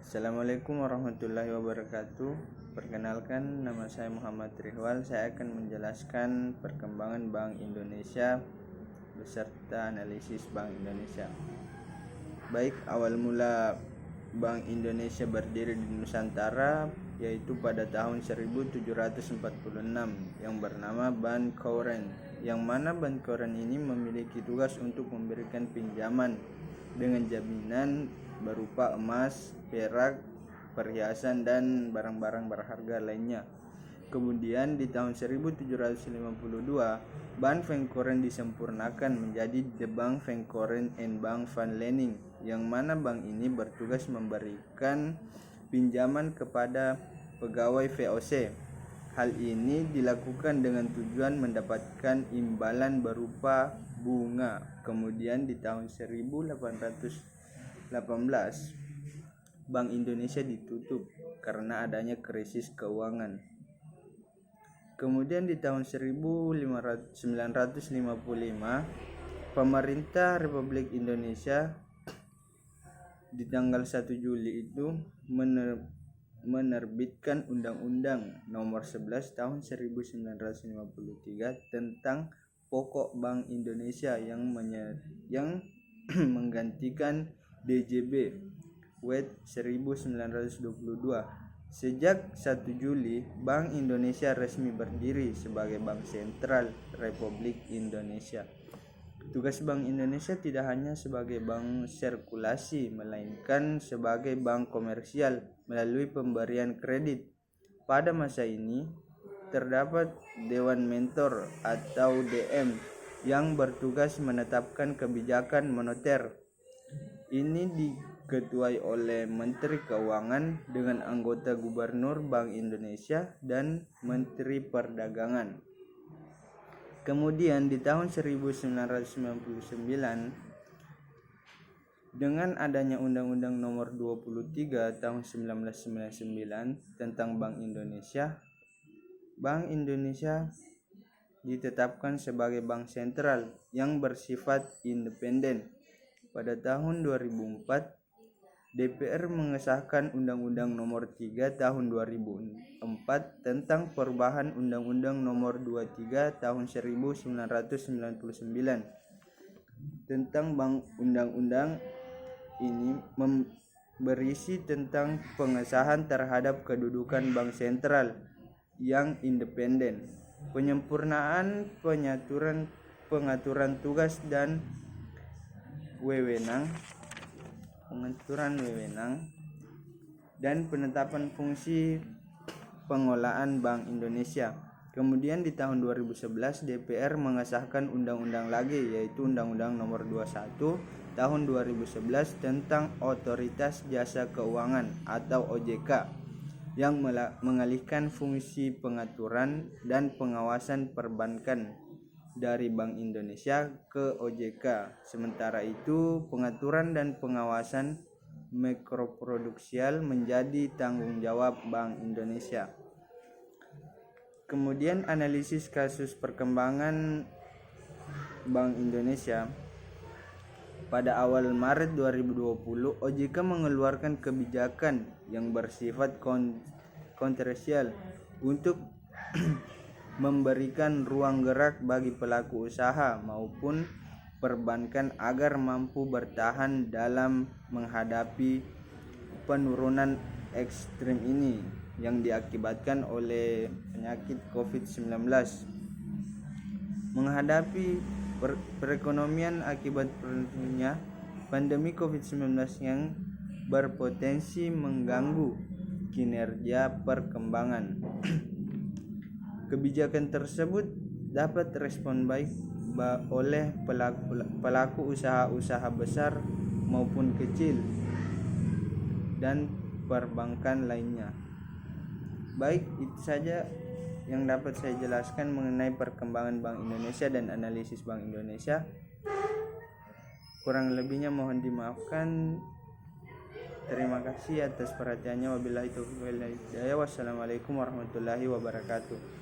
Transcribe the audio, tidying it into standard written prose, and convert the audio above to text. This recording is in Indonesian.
Assalamualaikum warahmatullahi wabarakatuh. Perkenalkan, nama saya Muhammad Rihwal. Saya akan menjelaskan perkembangan Bank Indonesia beserta analisis Bank Indonesia. Baik, awal mula Bank Indonesia berdiri di Nusantara yaitu pada tahun 1746 yang bernama Bank Kauren, yang mana Bank Kauren ini memiliki tugas untuk memberikan pinjaman dengan jaminan berupa emas, perak, perhiasan, dan barang-barang berharga lainnya. Kemudian di tahun 1752, Bank Van Koren disempurnakan menjadi The Bank Van Koren and Bank Van Lening, yang mana bank ini bertugas memberikan pinjaman kepada pegawai VOC. Hal ini dilakukan dengan tujuan mendapatkan imbalan berupa bunga. Kemudian di tahun 1818, Bank Indonesia ditutup karena adanya krisis keuangan. Kemudian di tahun 1955, pemerintah Republik Indonesia di tanggal 1 Juli itu menerbitkan Undang-Undang Nomor 11 Tahun 1953 tentang Pokok Bank Indonesia yang menggantikan DJB WED 1922. Sejak 1 Juli, Bank Indonesia resmi berdiri sebagai Bank Sentral Republik Indonesia. Tugas Bank Indonesia tidak hanya sebagai bank sirkulasi, melainkan sebagai bank komersial melalui pemberian kredit. Pada masa ini, terdapat Dewan Mentor atau DM yang bertugas menetapkan kebijakan moneter. Ini diketuai oleh Menteri Keuangan dengan anggota Gubernur Bank Indonesia dan Menteri Perdagangan. Kemudian di tahun 1999, dengan adanya Undang-Undang Nomor 23 Tahun 1999 tentang Bank Indonesia ditetapkan sebagai bank sentral yang bersifat independen. Pada tahun 2004, DPR mengesahkan Undang-Undang Nomor 3 Tahun 2004 tentang perubahan Undang-Undang Nomor 23 Tahun 1999 tentang bank. Undang-undang ini berisi tentang pengesahan terhadap kedudukan bank sentral yang independen, penyempurnaan pengaturan tugas dan pengaturan wewenang, dan penetapan fungsi pengolahan Bank Indonesia. Kemudian di tahun 2011 DPR mengesahkan undang-undang lagi, yaitu Undang-Undang Nomor 21 Tahun 2011 tentang Otoritas Jasa Keuangan atau OJK, yang mengalihkan fungsi pengaturan dan pengawasan perbankan dari Bank Indonesia ke OJK. Sementara itu, pengaturan dan pengawasan makroprudensial menjadi tanggung jawab Bank Indonesia. Kemudian analisis kasus perkembangan Bank Indonesia. Pada awal Maret 2020, OJK mengeluarkan kebijakan yang bersifat kontroversial untuk memberikan ruang gerak bagi pelaku usaha maupun perbankan agar mampu bertahan dalam menghadapi penurunan ekstrim ini yang diakibatkan oleh penyakit COVID-19. Menghadapi perekonomian akibat pandemi COVID-19 yang berpotensi mengganggu kinerja perkembangan. Kebijakan tersebut dapat respon baik oleh pelaku usaha besar maupun kecil dan perbankan lainnya. Baik, itu saja yang dapat saya jelaskan mengenai perkembangan Bank Indonesia dan analisis Bank Indonesia. Kurang lebihnya mohon dimaafkan. Terima kasih atas perhatiannya. Wabillahi taufiq wal hidayah. Wassalamualaikum warahmatullahi wabarakatuh.